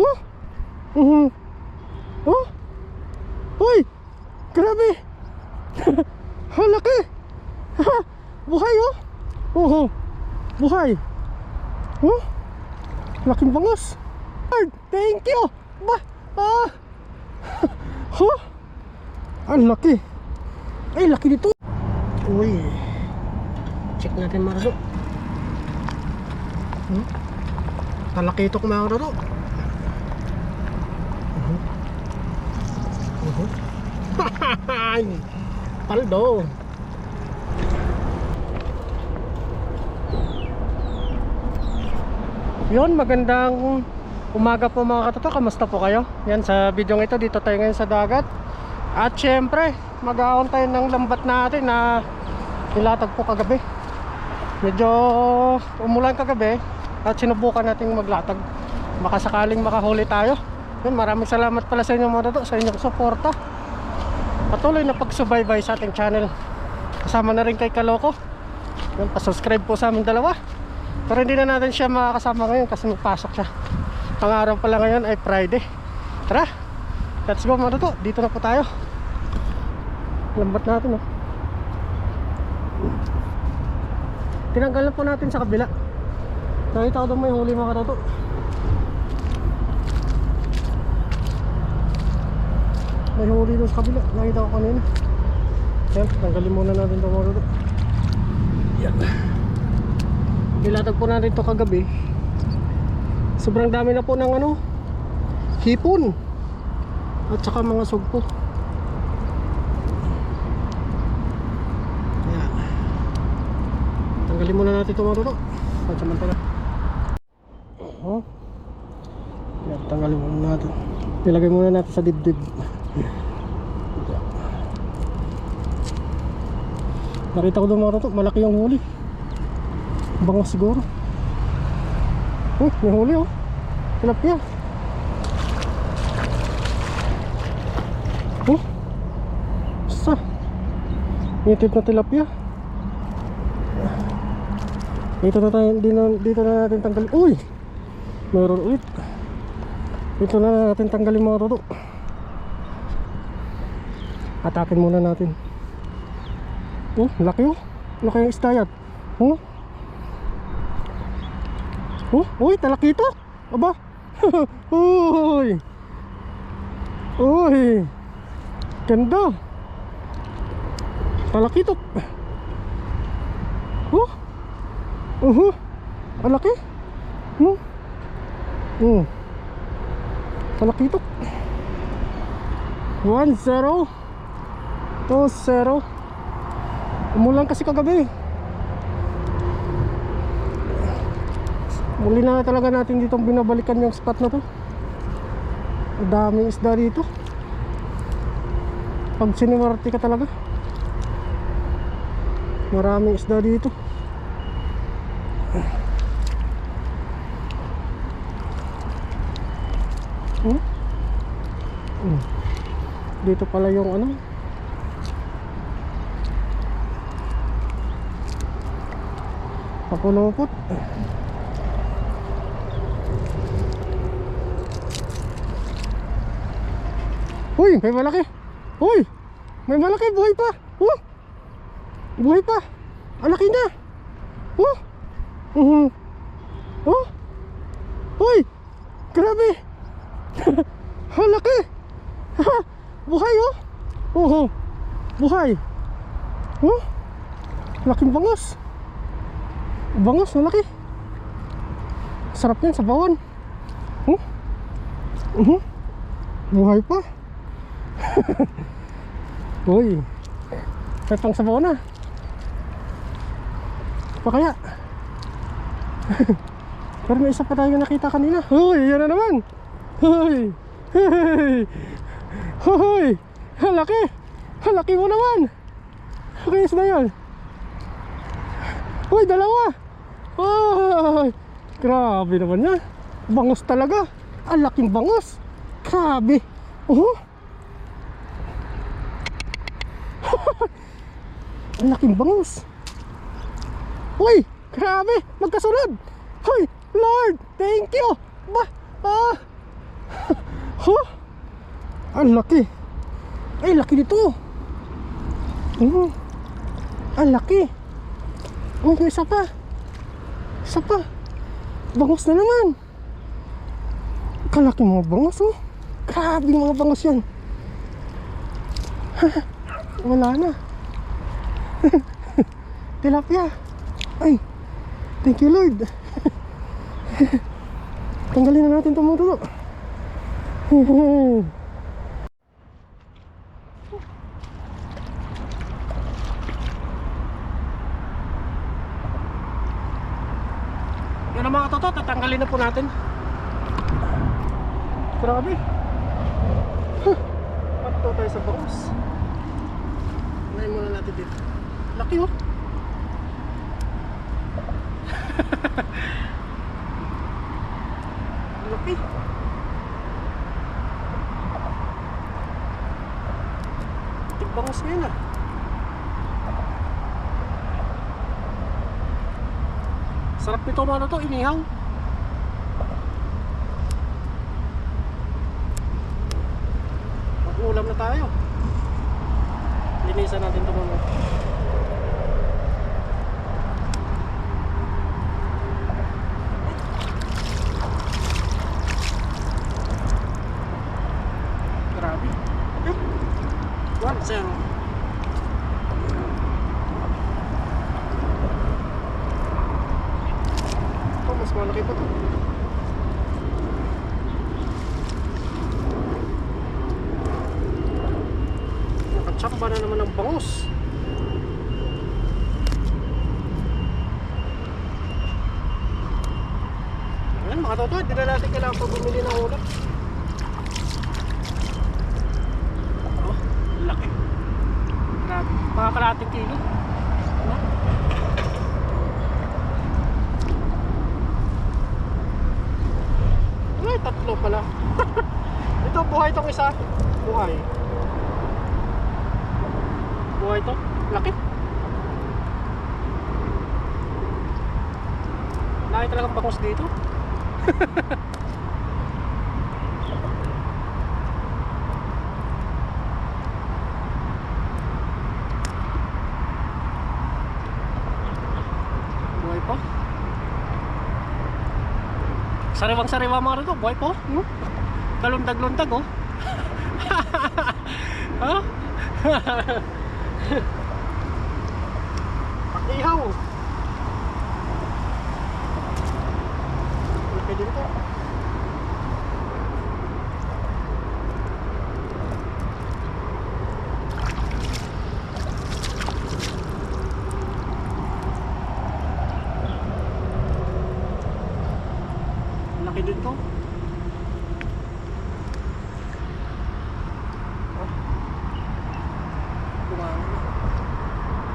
Oh! Oh! Uy! Grabe! Halaki! Buhay oh! Oh! Buhay! Oh! Laking bangos! Thank you! Ba! Ah! Oh! Ang laki! Ay, laki nito! Uy! Check natin mga kado. Talaki ito mga kado. Paldo! Yun, magandang umaga po mga katoto. Kamusta po kayo? Yan, sa video ito, dito tayo ngayon sa dagat. At syempre, mag-aon tayo ng lambat natin na nilatag po kagabi. Medyo umulan kagabi at sinubukan natin maglatag. Baka sakaling makahuli tayo. Yun, maraming salamat pala sa inyo mga katoto, sa inyong suporta. Patuloy na pagsubaybay sa ating channel. Kasama na rin kay Kaloko. Yun, pasubscribe po sa aming dalawa. Pero hindi na natin siya makakasama ngayon kasi magpasok siya. Ang araw pala ngayon ay Friday. Tara, let's go mga katoto. Dito na po tayo. Lambat natin oh. Tinanggalan po natin sa kabila. Nakita ko doon may huli mga katoto. May huli doon sa kabila. Nakita ko kanina. Yan, tanggalin muna natin ito mga katoto. Yan. Nilatag po natin ito kagabi. Sobrang dami na po ng ano, hipon at saka mga sugpo. Ayan. Tanggalin muna natin ito mga katoto. Pansamantala. Ayan, tanggalin muna natin. Nilagay muna natin sa dibdib. Nakita ko doon mga katoto, malaki yung huli. Bangos siguro. May huli oh. Tilapia. Sa nitip na tilapia. Dito na tayo, dito na natin tanggalin. Uy! Meron ulit. Dito na natin tanggalin mga toto. Atakin muna natin. Laki oh. Laki yung istayat. Uy, talakito. Aba. Uy. Uy. Ganda. Talakito. Alaki. Talakito. 1-0 2-0. Umulan kasi kagabi. Muli na talaga natin ditong binabalikan yung spot na to. Daming isda dito. Pag siniwarte ka talaga, maraming isda dito. Dito pala yung ano, papulupot. Uy, may malaki. Uy, may malaki, buhay pa. Buhay pa. Ang laki na. Uy, grabe. Ang laki. Buhay oh. Buhay. Laking bangos. Bangos, ang laki. Sarap yan sa bawon. Buhay pa. Uy, may pang sabaw na. Pa kaya? Pero may isa pa tayo nakita kanina. Uy, yan na naman. Uy. Halaki. Halaki mo naman. Kayos na yan. Uy, dalawa. Uy, grabe naman yan. Bangos talaga. Ang laking bangos. Grabe. Ang laking bangus. Uy, grabe, magkasunod. Hoy, Lord, thank you. Huh? Ang laki. Ay, laki nito. Ang laki. Oh, may isa pa. Isa pa. Bangus na naman. Kalaki mga bangus, oh. Grabe mga bangus yan. Wala na. Tilapia. Ay, thank you Lord. Tanggalin na natin itong mga tulo. Yan ang mga toto, tatanggalin na po natin. Grabe. Pato tayo sa bangus. Unahin muna natin dito. Laki, oh. Laki. Tigbangus ngayon, ah. Sarap nito mga to, inihaw. Mag-ulam na tayo. Linisan natin ito muna. Grabe. Okay. 1-0. Ito, mas malaki pa ito. Tsamba na naman ng bangus. Ayan mga toto, hindi na natin kailangan pa bumili ng ulam. Oh, laki. Grabe, mga kalating kilo. Ay, tatlo pala. Ito, buhay itong isa. Buhay. Buhay ito, laki. Laki talagang bangus dito. Buhay pa. Sariwang-sariwa mga rito, buhay po. Kalundag-lundag, oh. Ha? Pag-ihaw. Laki din ito. Laki din ito.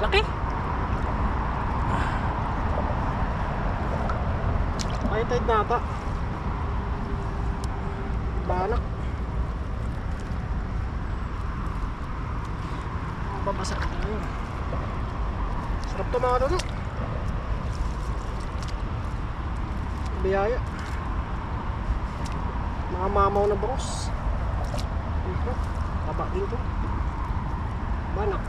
Laki. Tide na ata. Banak. Babasa ka na yun. Sarap ito mga toto. Biyaya. Mga mamaw na bangus. Ito. Taba din ito. Banak.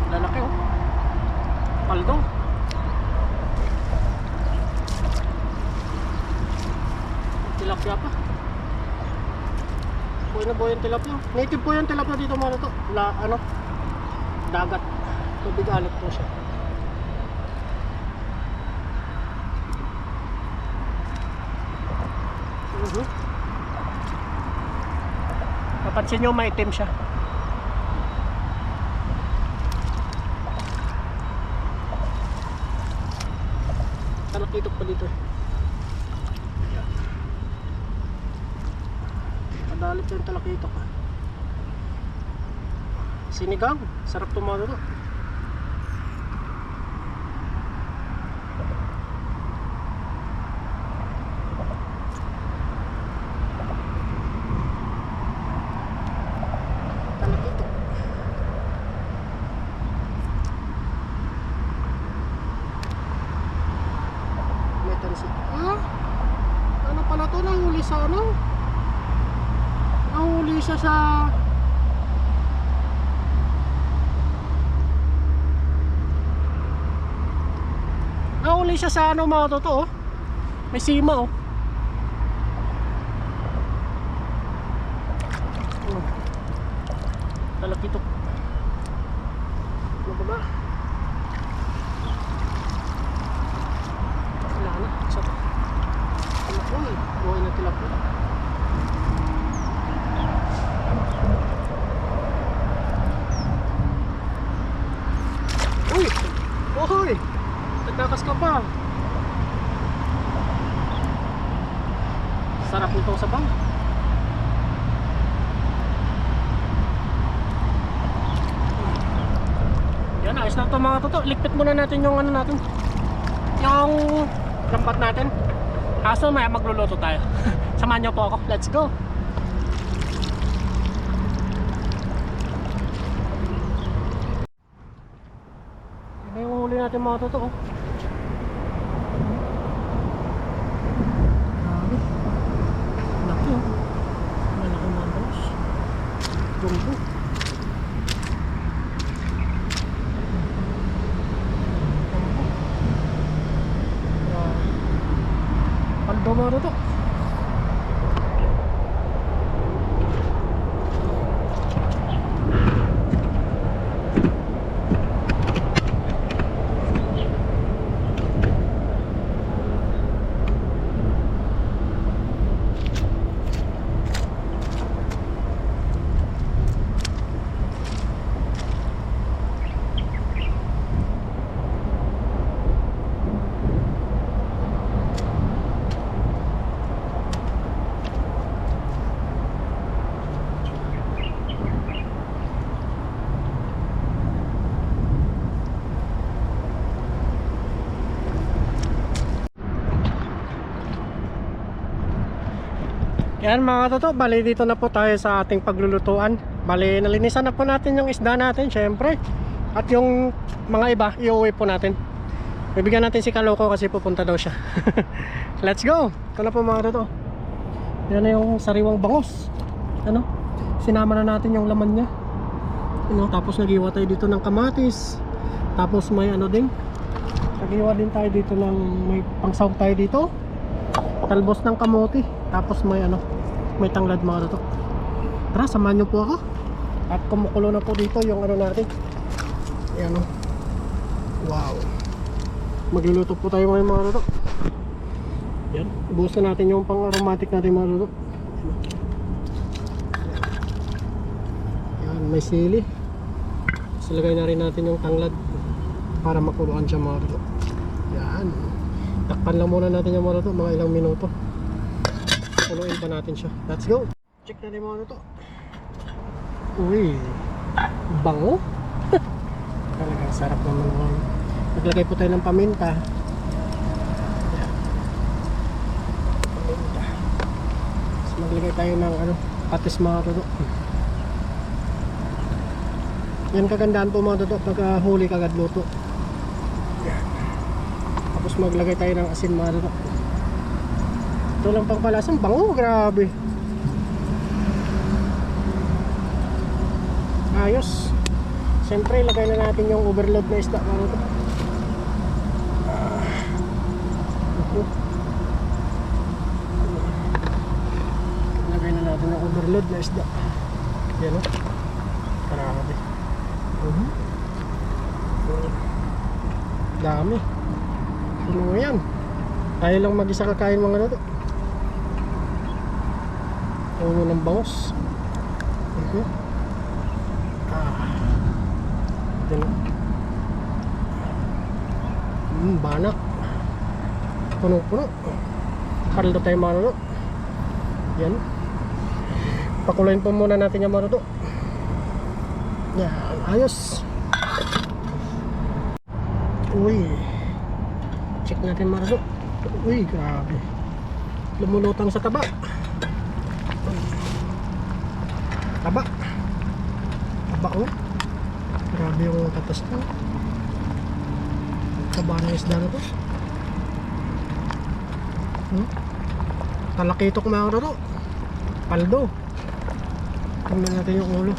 Lalaki, oh. Paldo. Tilapia pa. Buhay na buhay yung tilapia. Native po yung tilapia dito mga to. Dagat. Tubig alit po siya. Papansin nyo, maitim siya. Talakitok pa dito. Madalit yung talakitok. Sinigang, sarap tumalo na. Ah? Ano pala to? Nahuli sa ano? Nahuli siya sa... Nahuli siya sa ano mga totoo? May sima oh. Talakitok. Ano ba? Wala na. Isa to. Uy, buhay na tilapia. Uy! Ohoy! Tatakas ka pa. Sarap nito sa bang. Yan, ayos na ito mga toto. Likpit muna natin yung ano natin, yung lambat natin. Kaso maya magluluto tayo. Samahan nyo po ako. Let's go. Ito yung huli natin mga toto. Laki oh. Malaki mga balos. Jumbo. Paldo mga toto. Yan mga toto, bali dito na po tayo sa ating paglulutuan. Bali nalinisan na po natin yung isda natin syempre. At yung mga iba, iuwi po natin. Bibigyan natin si Kaloko kasi pupunta daw siya. Let's go! Ito na po mga toto. Yan na yung sariwang bangus. Ano? Sinama na natin yung laman niya. Ano? Tapos nagiwa tayo dito ng kamatis. Tapos may ano din. Nagiwa din tayo dito ng may pangsawag tayo dito. Talbos ng kamote. Tapos may ano, may tanglad mga toto. Tara, samahan nyo po ako. At kumukulo na po dito yung ano natin. Ayan o. Wow. Magluluto po tayo ngayon mga toto. Yan, ibuhos na natin yung pang aromatic natin mga toto. Yan, may sili. Tapos lagay na rin natin yung tanglad para makuluan siya mga toto. Yan. Takpan lang muna natin yung mga toto, mga ilang minuto. Kuluin pa natin siya. Let's go! Check natin mga toto. Uy, bango. Talagang sarap naman. Naglagay po tayo ng paminta. Yan. Paminta. Tapos maglagay tayo ng ano, patis mga toto. Yan kagandaan po mga toto pag huli kagad luto. Yan. Tapos maglagay tayo ng asin mga toto. Ito lang pang palasang bango, grabe. Ayos. Siyempre ilagay na natin yung overload na isda mga toto. Ilagay na natin yung overload na isda. Yan o. Grabe. Dami. Ano mo yan? Tayo lang mag-isa kakain mga toto. Uno ng bangus. Yan o. Banak. Puno-puno. Kaldo tayo mga toto. Yan. Pakulayin po muna natin yung mga toto. Yan. Ayos. Uy. Check natin mga toto. Uy, grabe. Lumulutang sa taba. Taba. Taba o. Grabe yung tatas na. Taba ng isda na to. Talakitok mga kato. Paldo. Tingnan natin yung ulo.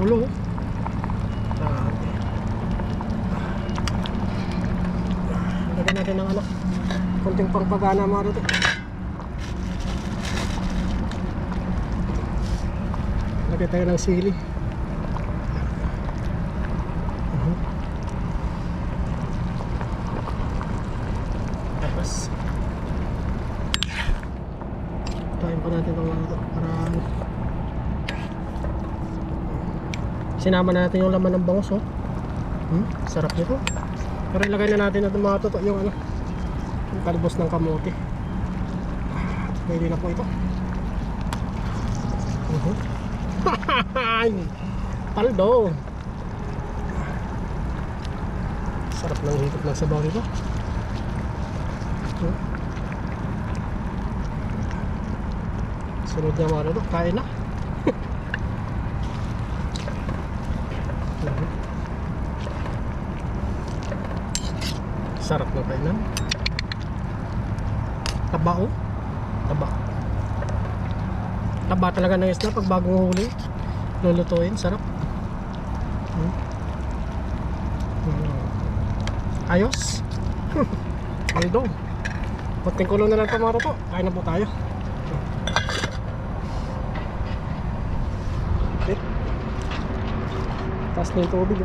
Ulo. Lagyan natin ng ano, konting pangpagana mga kato. Lagyan tayo ng sili. Tapos tayin pa natin itong mga ito para sinama natin yung laman ng bangus. Sarap nito. Pero ilagay na natin itong mga ito yung ano, yung talbos ng kamote. Pwede na po ito. Paldo. Sarap ng higop ng sabaw nito. Sunod niya mga ito, kain na. Sarap ng kainan. Taba o. Taba. Taba talaga ng isda pag bagong huli. Lulutuin, sarap. Ayos. Paldo. Kunting kulo na lang ito mga ito. Kain na po tayo. Okay. Taas na yung tubig.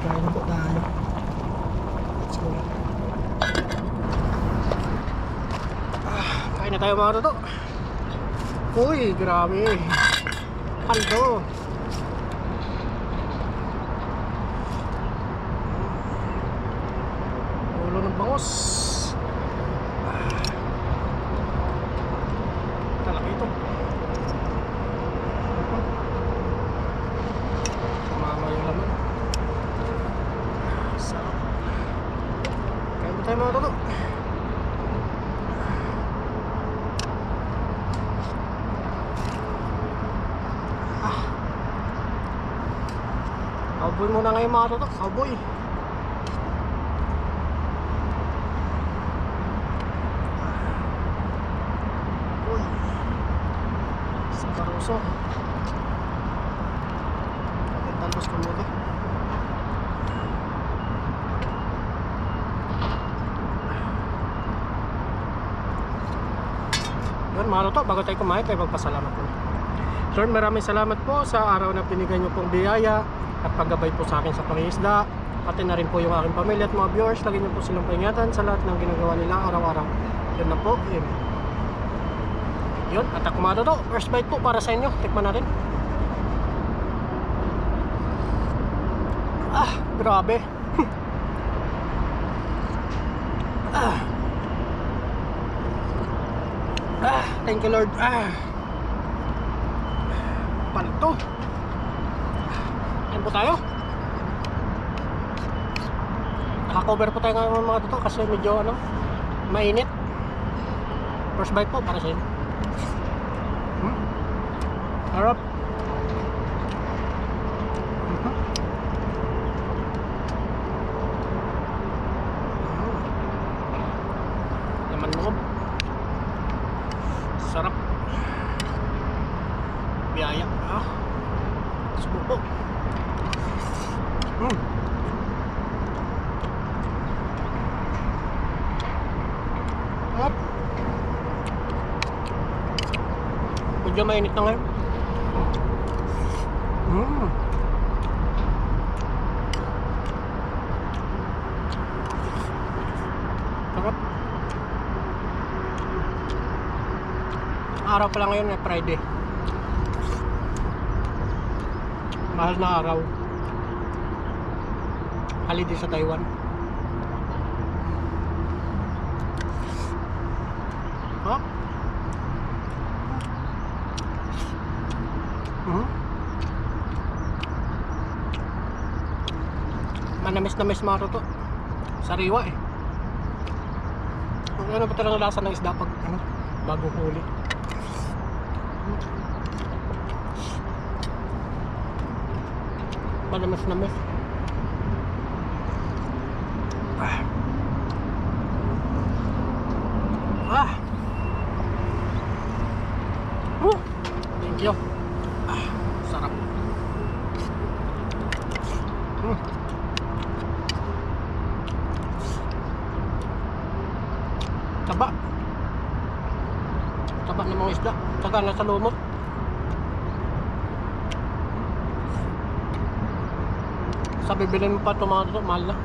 Kain na po tayo. Let's go. Kain na tayo mga toto. Uy, grabe. Paldo. Ulo ng bangus. Talaga ito. Sumama yung laman. Sarap. Kain ba tayo mga toto? Cowboy muna ngayon mga toto. Cowboy. Uy. Sa karuso. Ang talbos ko muna. Yun mga toto, bago tayo kumain tayo magpasalamat po. Lord, maraming salamat po sa araw na binigay niyo pong biyaya at paggabay po sa akin sa pangingisda, pati na rin po yung aking pamilya at mga viewers. Lagyan niyo po silang paingatan sa lahat ng ginagawa nila araw-araw. Yun na po. Amen. Yun, at ako mga toto, first bite po para sa inyo. Tikman natin. Grabe. Thank you Lord. Palto. Ayan po tayo. Naka-cover po tayo ngayon mga toto kasi medyo ano, mainit. First bite po para sa inyo. Harap. Laman loob. Sarap. Biyaya. Subok po. Hop. Medyo mainit na ngayon. Sarap. Araw pa lang ngayon, Friday. Mahal na araw. Holiday sa Taiwan. Manamis na mes mga toto. Sariwa eh. Ano ba talagang lasa ng isda pag ano, bagong huli? Malamas-lamas. Ah. Thank you. Sarap. Taba. Taba ng mga isda. Saka nasa lumot. Sa bibilin mo pa ito mga ito, mahal na.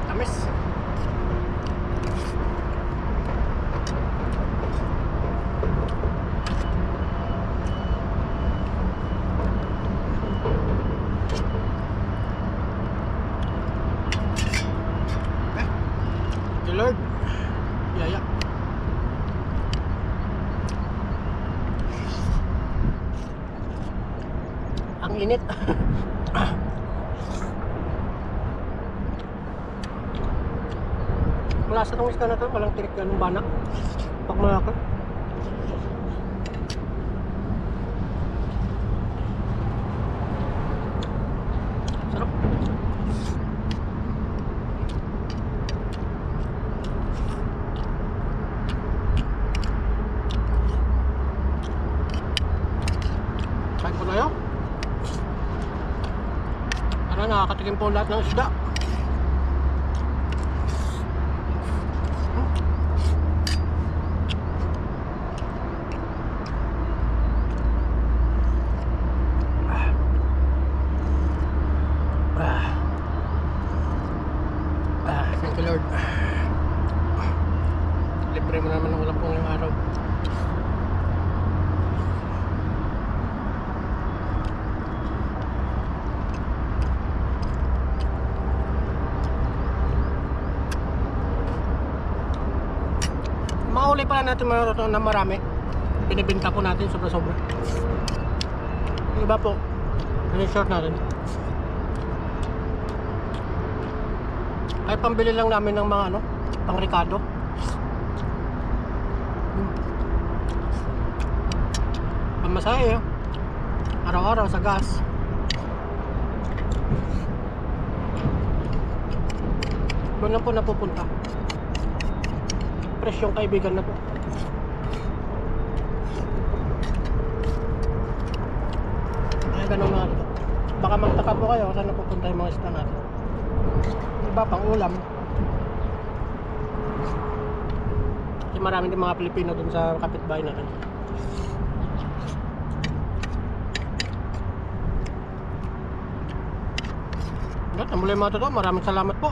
Tamis. Lord, yaya. Ang init. Mula sa tong iska na to, walang tirik ng banak. Pag malaki. Sarap. Kain po na yun. Ano, nakakatikim po lahat ng isda. Thank you Lord. Libre mo naman ang ulam ko ngayong araw. Mahuli pala natin mga roto na marami. Binibinta po natin sobra-sobra. Yung iba po, short natin. Ay pambili lang namin ng mga ano, pang Ricardo. Pamasahe araw-araw sa gas. Doon lang po napupunta. Presyong kaibigan na po. Ay ganun mga ito. Baka magtaka po kayo saan napupunta yung mga isda natin. Iba pang ulam. Kasi marami din mga Pilipino dun sa kapitbahay natin. At ang muli mga totoo, maraming salamat po.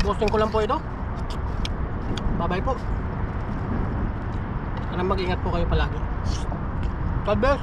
Posting ko lang po ito. Bye bye po. Sana mag-ingat po kayo palagi. God bless.